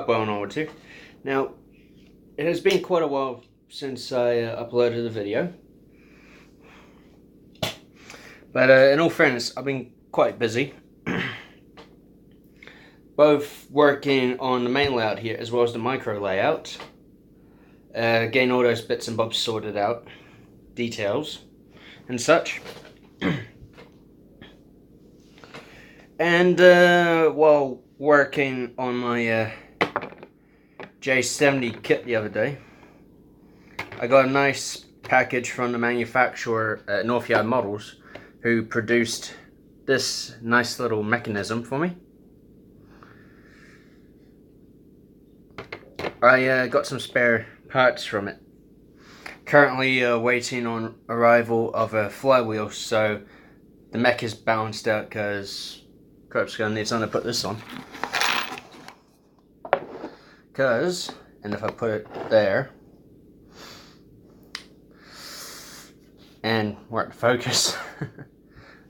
Upwell onwards here. Now, it has been quite a while since I uploaded the video. But in all fairness, I've been quite busy. Both working on the main layout here as well as the micro layout. Getting all those bits and bobs sorted out. Details and such. And while working on my J70 kit the other day, I got a nice package from the manufacturer Northyard Models, who produced this nice little mechanism for me. I got some spare parts from it. Currently waiting on arrival of a flywheel, so the mech is balanced out because Corp's gonna need something to put this on. And if I put it there and work the focus,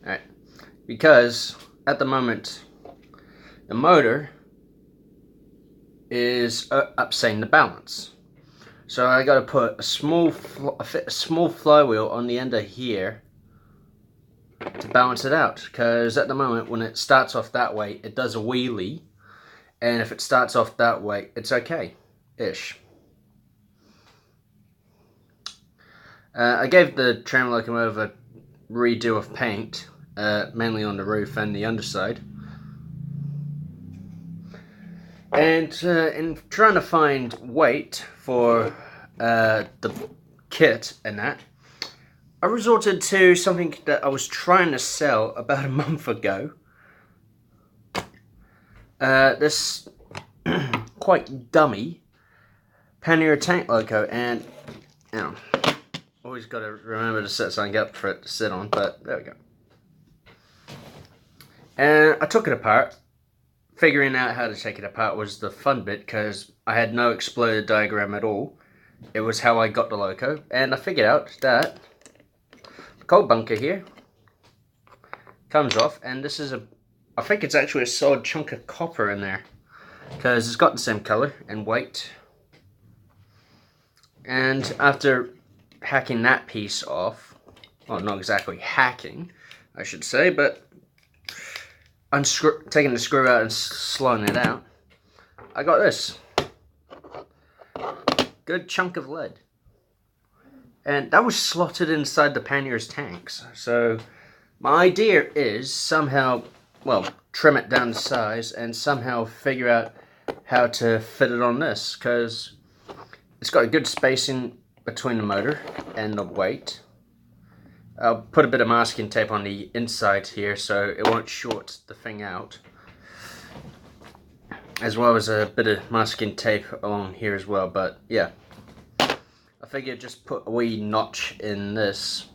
alright, because at the moment the motor is upsetting the balance. So I got to put a small flywheel on the end of here to balance it out, because at the moment when it starts off that way it does a wheelie, and if it starts off that way it's okay-ish. I gave the tram locomotive a redo of paint, mainly on the roof and the underside. And in trying to find weight for the kit and that, I resorted to something that I was trying to sell about a month ago. This quite dummy pannier tank loco, and you know, always got to remember to set something up for it to sit on, but there we go. And I took it apart. Figuring out how to take it apart was the fun bit, because I had no exploded diagram at all. It was how I got the loco, and I figured out that the cold bunker here comes off, and this is I think it's actually a solid chunk of copper in there, because it's got the same color and weight. And after hacking that piece off, well, not exactly hacking, I should say, but taking the screw out and slowing it out, I got this good chunk of lead, and that was slotted inside the pannier's tanks. So my idea is somehow, well, trim it down to size and somehow figure out how to fit it on this, because it's got a good spacing between the motor and the weight. I'll put a bit of masking tape on the inside here so it won't short the thing out, as well as a bit of masking tape along here as well. But yeah, I figured just put a wee notch in this,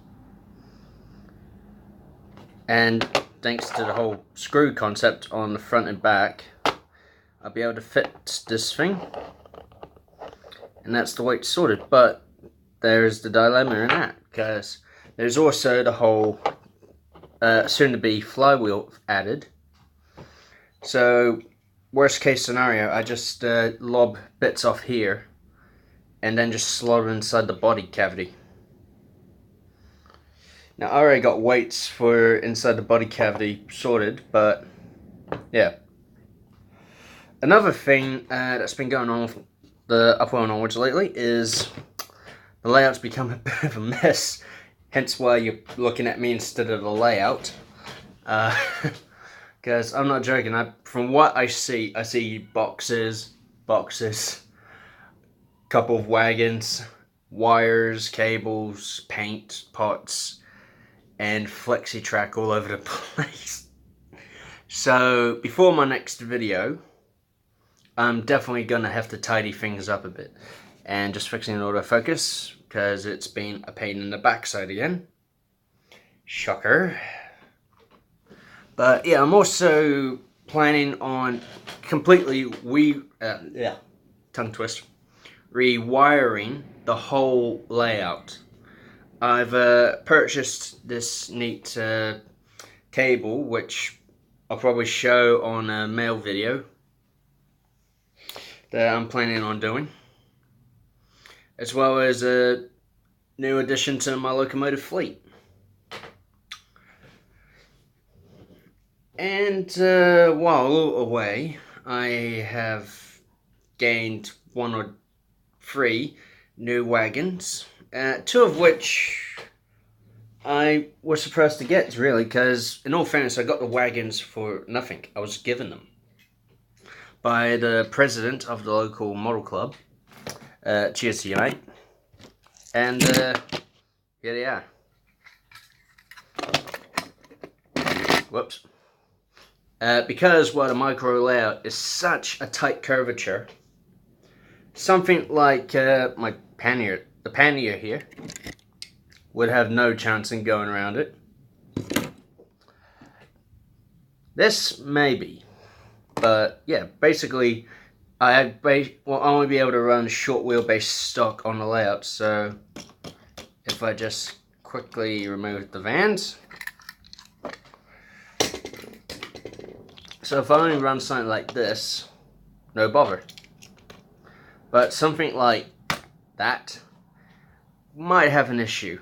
and thanks to the whole screw concept on the front and back, I'll be able to fit this thing, and that's the way it's sorted. But there's the dilemma in that, because there's also the whole soon-to-be flywheel added. So, worst case scenario, I just lob bits off here and then just slot them inside the body cavity. Now, I already got weights for inside the body cavity sorted, but yeah. Another thing that's been going on with the Upwell and onwards lately is the layout's become a bit of a mess. Hence why you're looking at me instead of the layout. Because I'm not joking, from what I see boxes, couple of wagons, wires, cables, paint, pots, and flexi-track all over the place. So before my next video, I'm definitely going to have to tidy things up a bit. And just fixing autofocus, because it's been a pain in the backside again. Shocker. But yeah, I'm also planning on completely tongue twist, rewiring the whole layout. I've purchased this neat cable, which I'll probably show on a mail video, that I'm planning on doing, as well as a new addition to my locomotive fleet. And while away, I have gained 1 or 3 new wagons, 2 of which I was surprised to get, really, because in all fairness, I got the wagons for nothing. I was given them by the president of the local model club. Cheers to you, mate. And here they are. Whoops. Because the micro layout is such a tight curvature, something like my pannier, the pannier here, would have no chance in going around it. This maybe, but yeah, basically I will only be able to run short wheelbase stock on the layout. So if I just quickly remove the vans, so if I only run something like this, no bother. But something like that might have an issue.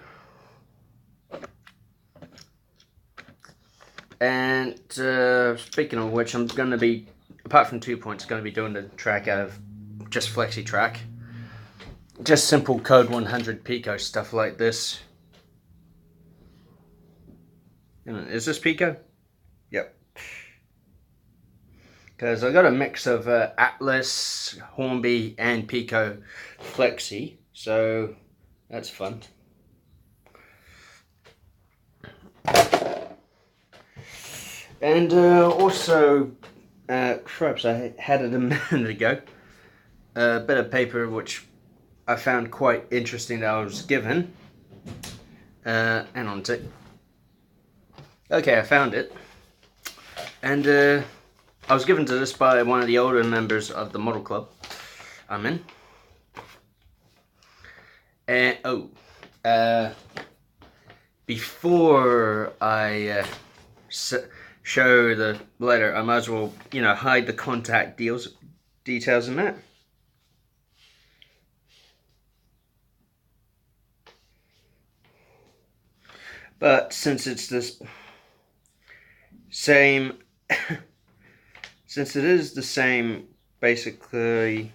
And speaking of which, I'm going to be, apart from 2 points, going to be doing the track out of just Flexi Track. Just simple code 100 Pico stuff like this. Is this Pico? Yep. Because I got a mix of Atlas, Hornby, and Pico Flexi, so that's fun. And also, cripes, I had it a minute ago, a bit of paper which I found quite interesting that I was given. Hang on a tick. Okay, I found it. And I was given to this by one of the older members of the model club I'm in. And before I show the letter, I might as well, hide the contact details in that. But since it's this same, since it is the same, basically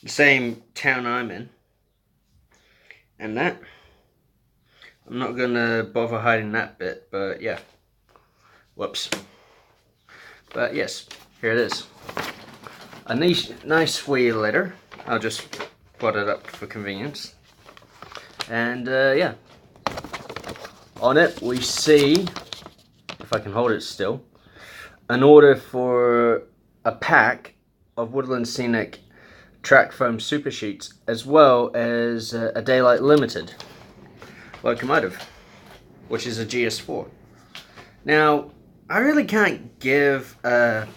the same town I'm in, and that, I'm not gonna bother hiding that bit, but yeah. Whoops. But yes, here it is. A nice wee letter. I'll just put it up for convenience. And yeah. On it we see, if I can hold it still, an order for a pack of Woodland Scenic track foam super sheets, as well as a Daylight Limited locomotive, which is a GS4. Now, I really can't give a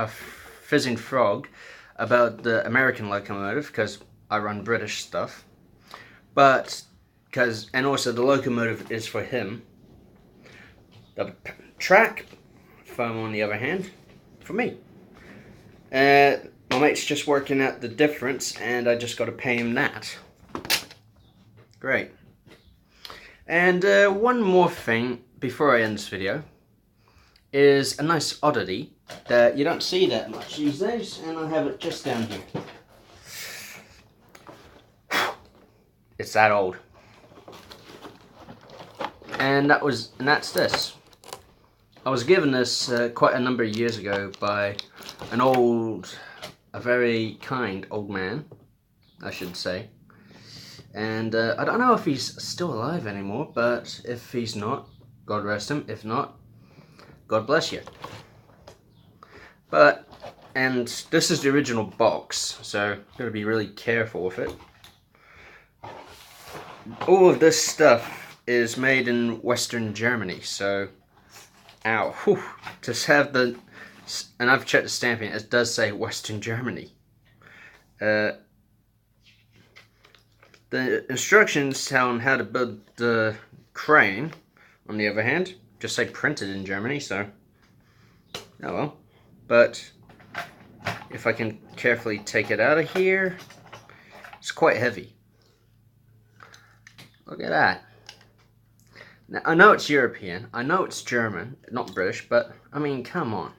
fizzing frog about the American locomotive because I run British stuff, but and also the locomotive is for him. The track foam, on the other hand, for me. My mate's just working out the difference, and I just got to pay him that. Great. And one more thing before I end this video is a nice oddity that you don't see that much these days, and I have it just down here. It's that old. And that's this. I was given this quite a number of years ago by a very kind old man, I should say. And I don't know if he's still alive anymore, but if he's not, God rest him. If not, God bless you. And this is the original box, so I'm going to be really careful with it. All of this stuff is made in Western Germany, so, ow, whew, just have and I've checked the stamping, it does say Western Germany. The instructions on how to build the crane, on the other hand, just say printed in Germany, so, oh well. but if I can carefully take it out of here, it's quite heavy. Look at that. Now, I know it's European, I know it's German, not British, but I mean, come on.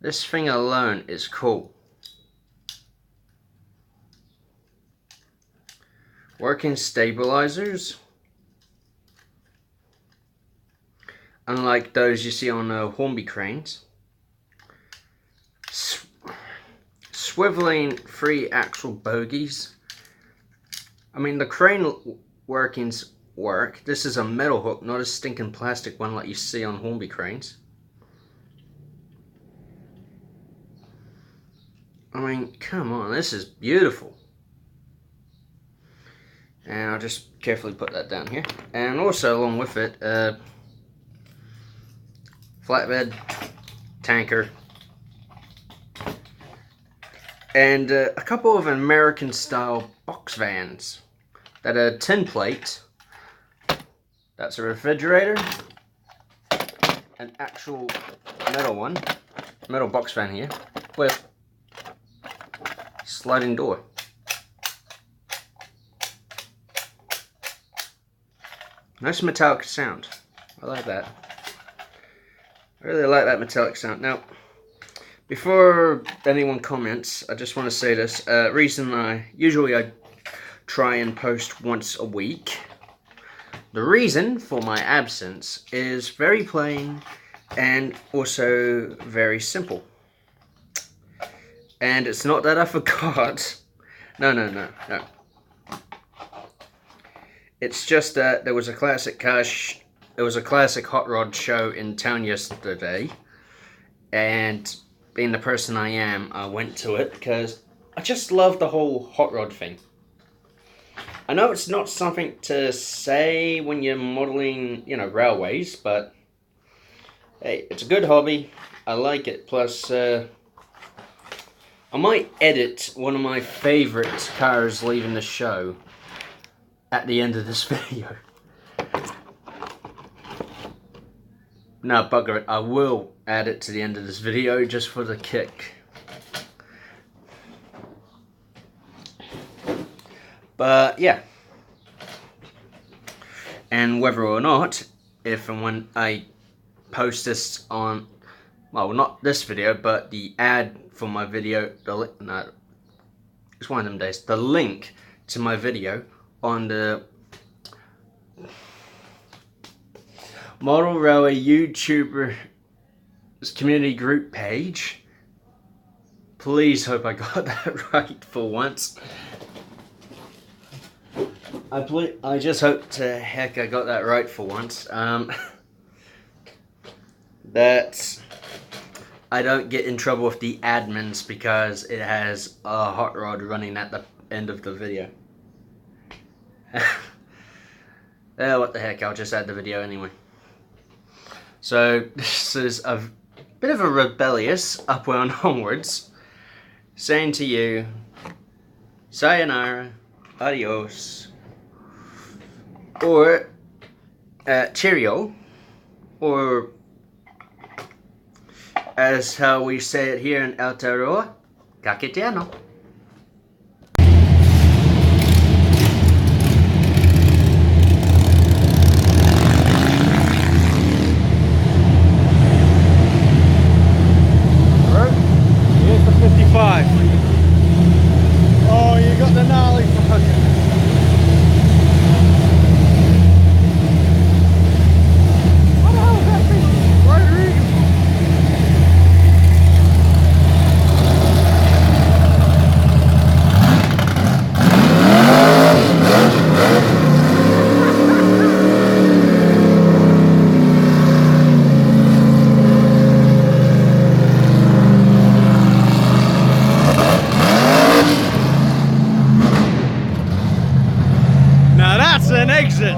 This thing alone is cool. Working stabilizers. Unlike those you see on Hornby cranes. Swiveling 3 axle bogies. I mean, the crane workings work. This is a metal hook, not a stinking plastic one like you see on Hornby cranes. I mean, come on, this is beautiful. And I'll just carefully put that down here. And also along with it, flatbed, tanker, and a couple of American style box vans that are tin plate. That's a refrigerator, an actual metal box van here with sliding door. Nice metallic sound. I like that. I really like that metallic sound. Now, before anyone comments, I just want to say this. Usually I try and post once a week. The reason for my absence is very plain and also very simple. And it's not that I forgot. No. It's just that there was a classic hot rod show in town yesterday, and being the person I am, I went to it because I just love the whole hot rod thing. I know it's not something to say when you're modeling, railways, but hey, it's a good hobby. I like it. Plus, I might edit one of my favorite cars leaving the show at the end of this video. No, bugger it. I will add it to the end of this video just for the kick. But yeah. And whether or not, if and when I post this on, well, not this video, but the ad for my video, it's one of them days, the link to my video on the Model Railway YouTuber community group page. Please hope I got that right for once. I just hope to heck I got that right for once. That I don't get in trouble with the admins because it has a hot rod running at the end of the video. What the heck, I'll just add the video anyway. So, this is a bit of a rebellious upward and onwards, saying to you, sayonara, adios, or cheerio, or as how we say it here in Aotearoa, ka kite anō. Oh, you got the gnarly fucking. What the hell is that thing? Now that's an exit.